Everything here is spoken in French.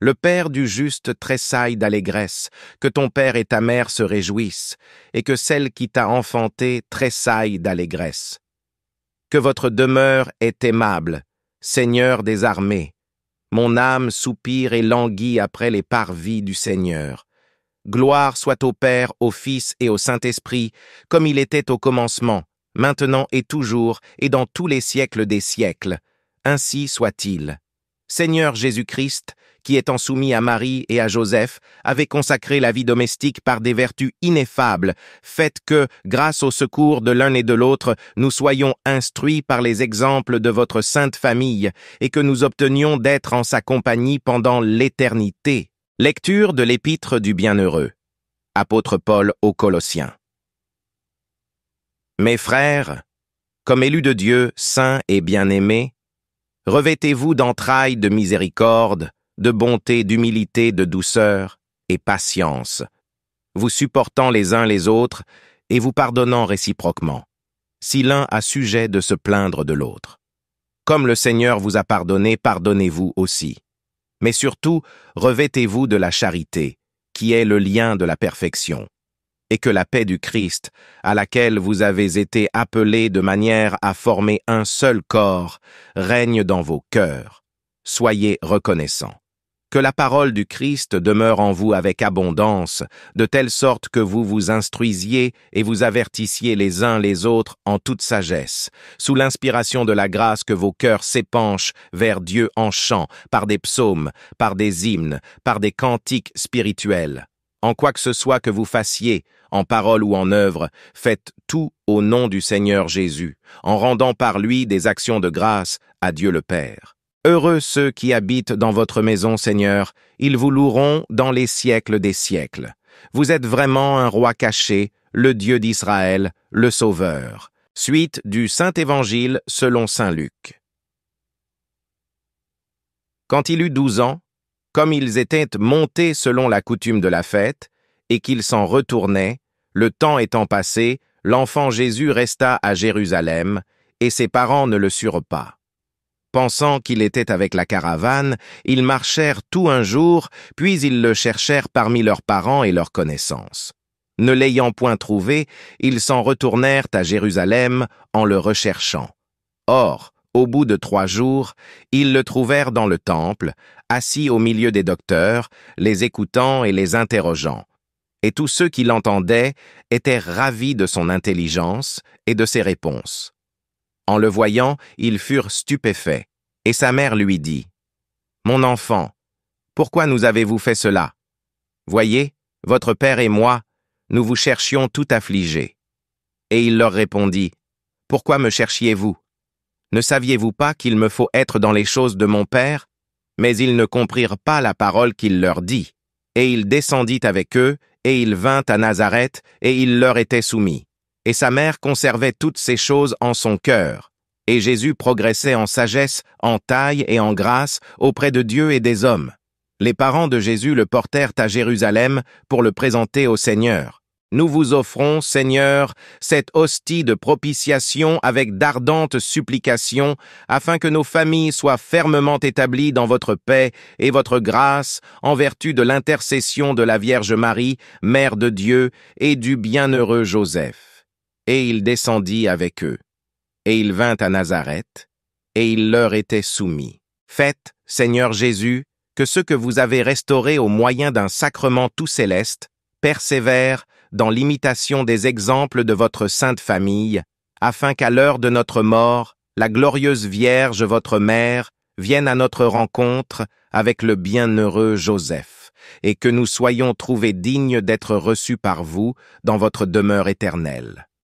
Le père du juste tressaille d'allégresse, que ton père et ta mère se réjouissent, et que celle qui t'a enfanté tressaille d'allégresse. Que votre demeure est aimable, Seigneur des armées. Mon âme soupire et languit après les parvis du Seigneur. Gloire soit au Père, au Fils et au Saint-Esprit, comme il était au commencement, maintenant et toujours, et dans tous les siècles des siècles. Ainsi soit-il. Seigneur Jésus-Christ, qui étant soumis à Marie et à Joseph, avait consacré la vie domestique par des vertus ineffables, faites que, grâce au secours de l'un et de l'autre, nous soyons instruits par les exemples de votre sainte famille, et que nous obtenions d'être en sa compagnie pendant l'éternité. Lecture de l'Épître du Bienheureux. Apôtre Paul aux Colossiens. Mes frères, comme élus de Dieu, saints et bien-aimés, revêtez-vous d'entrailles de miséricorde, de bonté, d'humilité, de douceur et patience, vous supportant les uns les autres et vous pardonnant réciproquement, si l'un a sujet de se plaindre de l'autre. Comme le Seigneur vous a pardonné, pardonnez-vous aussi. Mais surtout, revêtez-vous de la charité, qui est le lien de la perfection, et que la paix du Christ, à laquelle vous avez été appelés de manière à former un seul corps, règne dans vos cœurs. Soyez reconnaissants. Que la parole du Christ demeure en vous avec abondance, de telle sorte que vous vous instruisiez et vous avertissiez les uns les autres en toute sagesse, sous l'inspiration de la grâce que vos cœurs s'épanchent vers Dieu en chant, par des psaumes, par des hymnes, par des cantiques spirituels. En quoi que ce soit que vous fassiez, en parole ou en œuvre, faites tout au nom du Seigneur Jésus, en rendant par lui des actions de grâce à Dieu le Père. Heureux ceux qui habitent dans votre maison, Seigneur, ils vous loueront dans les siècles des siècles. Vous êtes vraiment un roi caché, le Dieu d'Israël, le Sauveur. Suite du Saint-Évangile selon saint Luc. Quand il eut 12 ans, comme ils étaient montés selon la coutume de la fête, et qu'ils s'en retournaient, le temps étant passé, l'enfant Jésus resta à Jérusalem, et ses parents ne le surent pas. Pensant qu'il était avec la caravane, ils marchèrent tout un jour, puis ils le cherchèrent parmi leurs parents et leurs connaissances. Ne l'ayant point trouvé, ils s'en retournèrent à Jérusalem en le recherchant. Or, au bout de 3 jours, ils le trouvèrent dans le temple, assis au milieu des docteurs, les écoutant et les interrogeant. Et tous ceux qui l'entendaient étaient ravis de son intelligence et de ses réponses. En le voyant, ils furent stupéfaits, et sa mère lui dit, « Mon enfant, pourquoi nous avez-vous fait cela? Voyez, votre père et moi, nous vous cherchions tout affligés. » Et il leur répondit, « Pourquoi me cherchiez-vous? Ne saviez-vous pas qu'il me faut être dans les choses de mon père? » Mais ils ne comprirent pas la parole qu'il leur dit. Et il descendit avec eux, et il vint à Nazareth, et il leur était soumis. Et sa mère conservait toutes ces choses en son cœur. Et Jésus progressait en sagesse, en taille et en grâce auprès de Dieu et des hommes. Les parents de Jésus le portèrent à Jérusalem pour le présenter au Seigneur. Nous vous offrons, Seigneur, cette hostie de propitiation avec d'ardentes supplications, afin que nos familles soient fermement établies dans votre paix et votre grâce, en vertu de l'intercession de la Vierge Marie, Mère de Dieu, et du bienheureux Joseph. Et il descendit avec eux. Et il vint à Nazareth, et il leur était soumis. Faites, Seigneur Jésus, que ceux que vous avez restaurés au moyen d'un sacrement tout céleste persévèrent dans l'imitation des exemples de votre sainte famille, afin qu'à l'heure de notre mort, la glorieuse Vierge, votre mère, vienne à notre rencontre avec le bienheureux Joseph, et que nous soyons trouvés dignes d'être reçus par vous dans votre demeure éternelle.